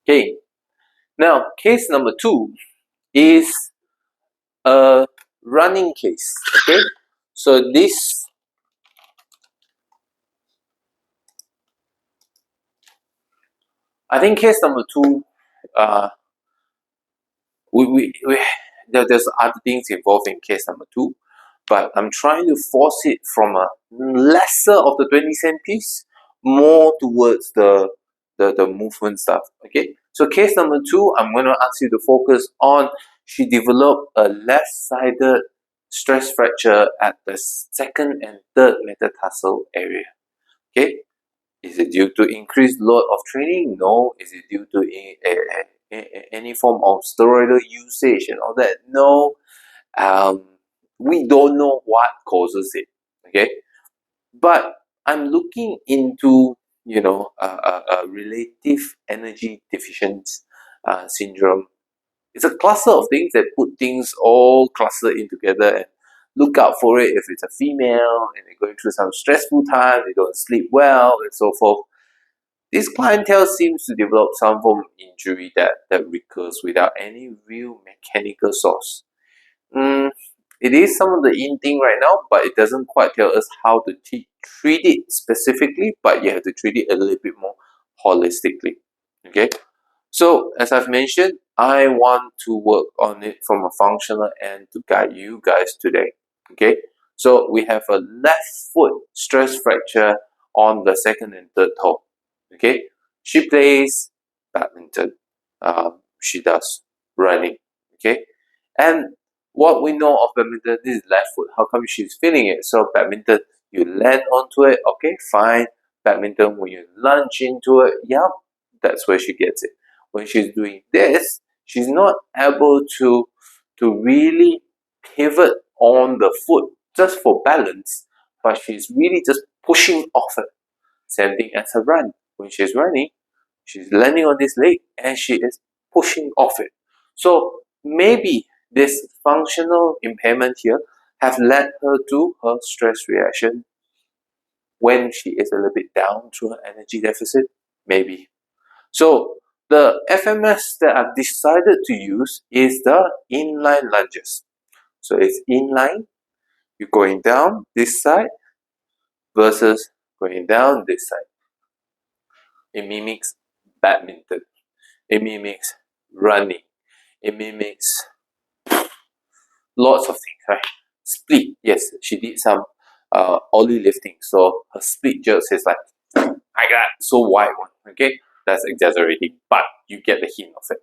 Okay, now case number 2 is a running case. Okay, so this, I think case number 2, there's other things involved in case number 2, but I'm trying to force it from a lesser of the 20-cent piece more towards the movement stuff. Okay, so case number 2, I'm going to ask you to focus on, she developed a left-sided stress fracture at the second and third metatarsal area. Okay, is it due to increased load of training? No. Is it due to any form of steroidal usage and all that? No. We don't know what causes it. Okay, but I'm looking into a relative energy deficiency syndrome. It's a cluster of things that put things all clustered in together, and look out for it if it's a female and they're going through some stressful time, they don't sleep well, and so forth. This clientele seems to develop some form of injury that recurs without any real mechanical source. It is some of the in thing right now, but it doesn't quite tell us how to treat it specifically, but you have to treat it a little bit more holistically. Okay, so as I've mentioned, I want to work on it from a functional end to guide you guys today. Okay, so we have a left foot stress fracture on the second and third toe. Okay, she plays badminton. She does running. Okay, and what we know of badminton, this is left foot. How come she's feeling it? So badminton, you land onto it. Okay, fine. Badminton, when you lunge into it, yeah, that's where she gets it. When she's doing this, she's not able to really pivot on the foot just for balance, but she's really just pushing off it. Same thing as her run. When she's running, she's landing on this leg and she is pushing off it. So maybe this functional impairment here have led her to her stress reaction when she is a little bit down through her energy deficit. Maybe. So the FMS that I've decided to use is the inline lunges. So it's inline, you're going down this side versus going down this side. It mimics badminton. It mimics running. It mimics lots of things, right? Split, yes, she did some ollie lifting, so her split jerks is like that, so wide one. Okay, that's exaggerating, but you get the hint of it.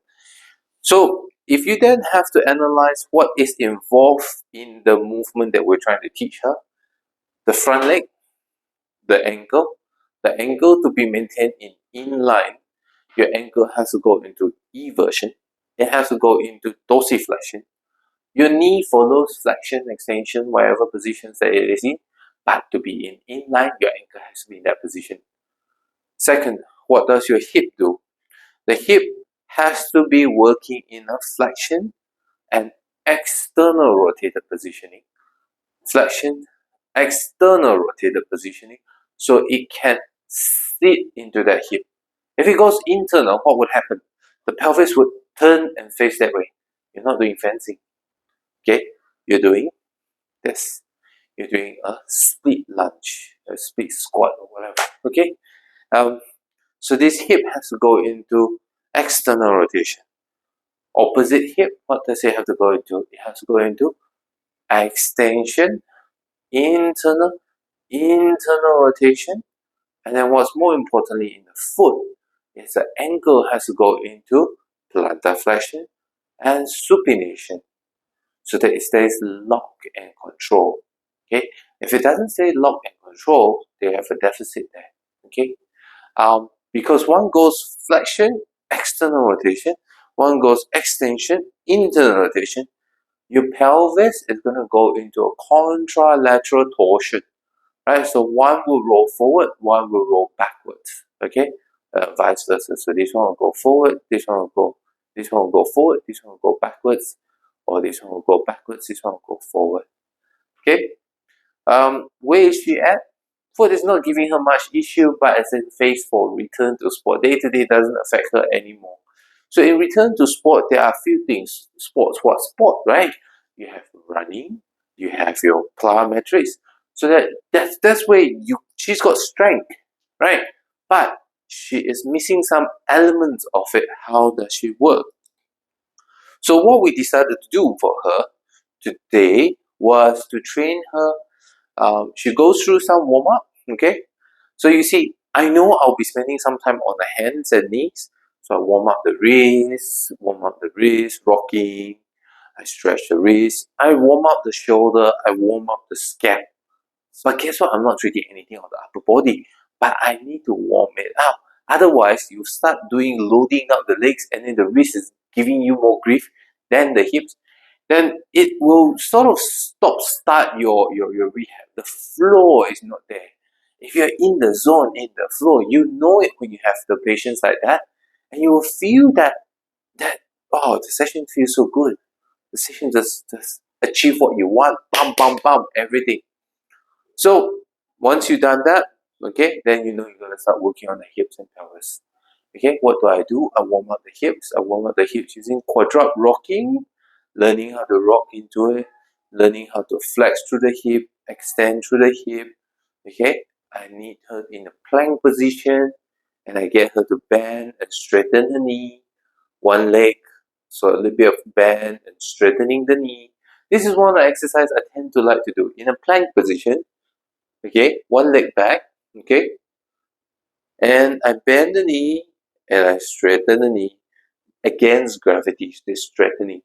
So if you then have to analyze what is involved in the movement that we're trying to teach her, the front leg, the ankle to be maintained in inline, your ankle has to go into eversion, it has to go into dorsiflexion. Your knee follows flexion, extension, whatever positions that it is in, but to be in inline, your ankle has to be in that position. Second, what does your hip do? The hip has to be working in a flexion and external rotated positioning. Flexion, external rotated positioning, so it can sit into that hip. If it goes internal, what would happen? The pelvis would turn and face that way. You're not doing fencing. Okay, you're doing this. You're doing a split lunge, a split squat, or whatever. Okay, so this hip has to go into external rotation. Opposite hip, what does it have to go into? It has to go into extension, internal rotation, and then what's more importantly in the foot is the ankle has to go into plantar flexion and supination, so that it stays lock and control. Okay, if it doesn't stay lock and control, they have a deficit there. Okay, because one goes flexion, external rotation, one goes extension, internal rotation, your pelvis is going to go into a contralateral torsion, right? So one will roll forward, one will roll backwards. Okay, vice versa. So this one will go forward, this one will go forward, this one will go backwards, or this one will go backwards, this one will go forward. Okay, where is she at? Foot is not giving her much issue, but as in phase for return to sport. Day to day doesn't affect her anymore. So in return to sport, there are a few things. Sports, what sport, right? You have running, you have your plyometrics. So that's where she's got strength, right? But she is missing some elements of it. How does she work? So what we decided to do for her today was to train her. She goes through some warm up. Okay, so you see, I know I'll be spending some time on the hands and knees. So I warm up the wrist, rocking. I stretch the wrist. I warm up the shoulder. I warm up the scap. But guess what? I'm not tricking anything on the upper body. But I need to warm it up. Otherwise, you start doing loading up the legs and then the wrist is giving you more grief than the hips. Then it will sort of start your rehab. The flow is not there. If you're in the zone, in the flow, you know it when you have the patients like that. And you will feel that oh, the session feels so good. The session just achieve what you want. Bam, bam, bam, everything. So once you've done that, okay, then you know you're gonna start working on the hips and pelvis. Okay, what do? I warm up the hips. I warm up the hips using quadruped rocking, learning how to rock into it, learning how to flex through the hip, extend through the hip. Okay, I need her in a plank position, and I get her to bend and straighten her knee, one leg, so a little bit of bend and straightening the knee. This is one of the exercises I tend to like to do in a plank position. Okay, one leg back, okay, and I bend the knee and I straighten the knee against gravity, this straightening.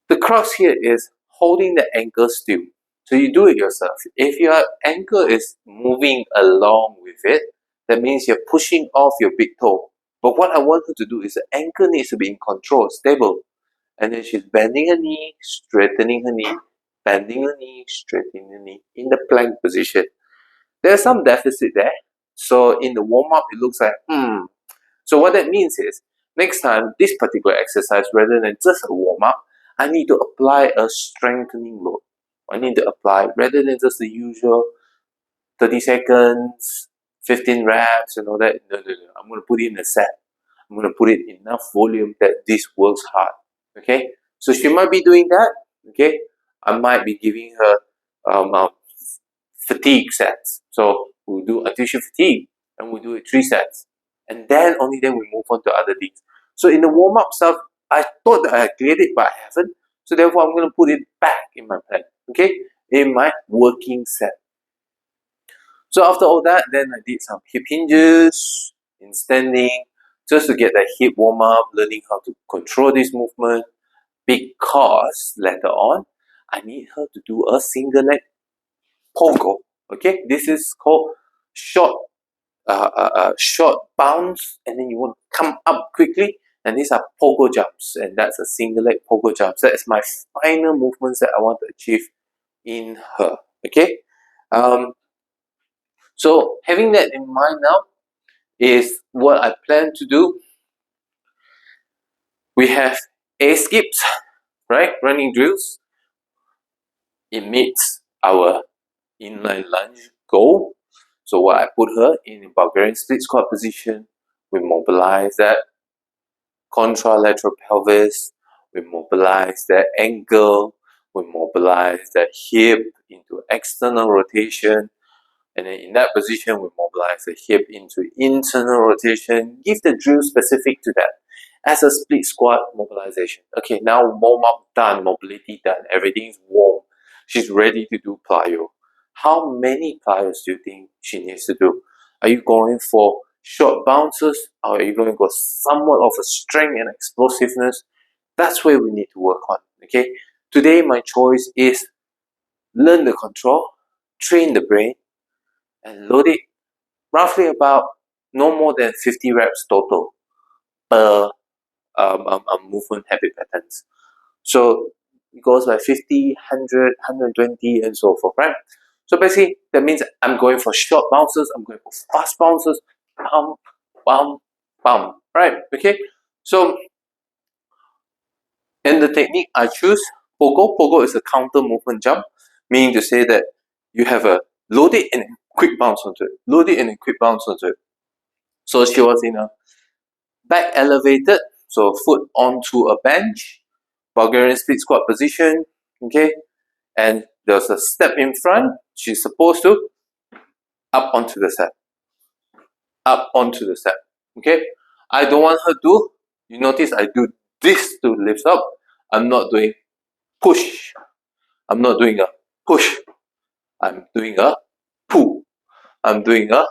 The crux here is holding the ankle still. So you do it yourself. If your ankle is moving along with it, that means you're pushing off your big toe. But what I want her to do is the ankle needs to be in control, stable. And then she's bending her knee, straightening her knee, bending her knee, straightening her knee in the plank position. There's some deficit there. So in the warm-up, it looks like, So what that means is, next time, this particular exercise, rather than just a warm-up, I need to apply a strengthening load. I need to apply, rather than just the usual 30 seconds, 15 reps and all that. No. I'm going to put it in a set. I'm going to put it enough volume that this works hard. Okay? So she might be doing that. Okay? I might be giving her fatigue sets. So we'll do attrition fatigue and we'll do it 3 sets. And then only then we move on to other things. So in the warm-up stuff, I thought that I had cleared it, but I haven't. So therefore, I'm going to put it back in my plan. Okay? In my working set. So after all that, then I did some hip hinges in standing, just to get that hip warm up, learning how to control this movement, because later on, I need her to do a single leg pogo. Okay, this is called short bounce, and then you want to come up quickly, and these are pogo jumps, and that's a single leg pogo jumps. That is my final movements that I want to achieve in her. Okay, so having that in mind now is what I plan to do. We have A skips, right? Running drills. It meets our inline lunge goal. So what I put her in a Bulgarian split squat position, we mobilize that contralateral pelvis, we mobilize that ankle, we mobilize that hip into external rotation, and then in that position, we mobilize the hip into internal rotation. Give the drill specific to that as a split squat mobilization. Okay, now warm up done, mobility done, everything's warm. She's ready to do plyo. How many plyos do you think she needs to do? Are you going for short bounces, or are you going for somewhat of a strength and explosiveness? That's where we need to work on. Okay, today my choice is learn the control, train the brain, and load it roughly about no more than 50 reps total per movement habit patterns. So it goes by 50, 100, 120 and so forth, right? So basically that means I'm going for short bounces, I'm going for fast bounces, pump, pump, pump, right? Okay, so and the technique I choose, pogo. Pogo is a counter movement jump, meaning to say that you have a load it and quick bounce onto it, load it and quick bounce onto it. So she was in a back elevated So foot onto a bench, Bulgarian split squat position, okay? And there's a step in front. She's supposed to up onto the step, up onto the step, okay? I don't want her to, you notice I do this to lift up. I'm not doing push. I'm not doing a push. I'm doing a pull. I'm doing a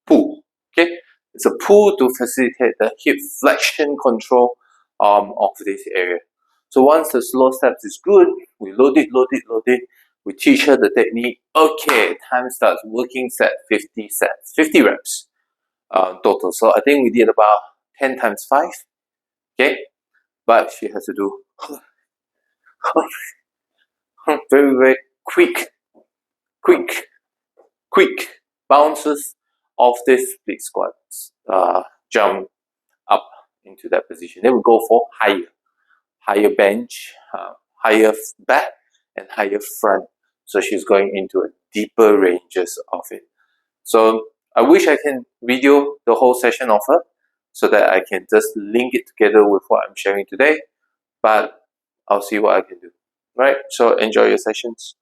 pull, okay? It's a pull to facilitate the hip flexion control of this area. So once the slow steps is good, we load it. We teach her the technique. Okay, time starts working set 50 sets, 50 reps total. So I think we did about 10 times 5, okay? But she has to do very, very quick bounces of this split squats. Jump up into that position. Then we go for higher bench, higher back, and higher front. So she's going into a deeper ranges of it. So I wish I can video the whole session of her so that I can just link it together with what I'm sharing today. But I'll see what I can do. Right? So enjoy your sessions.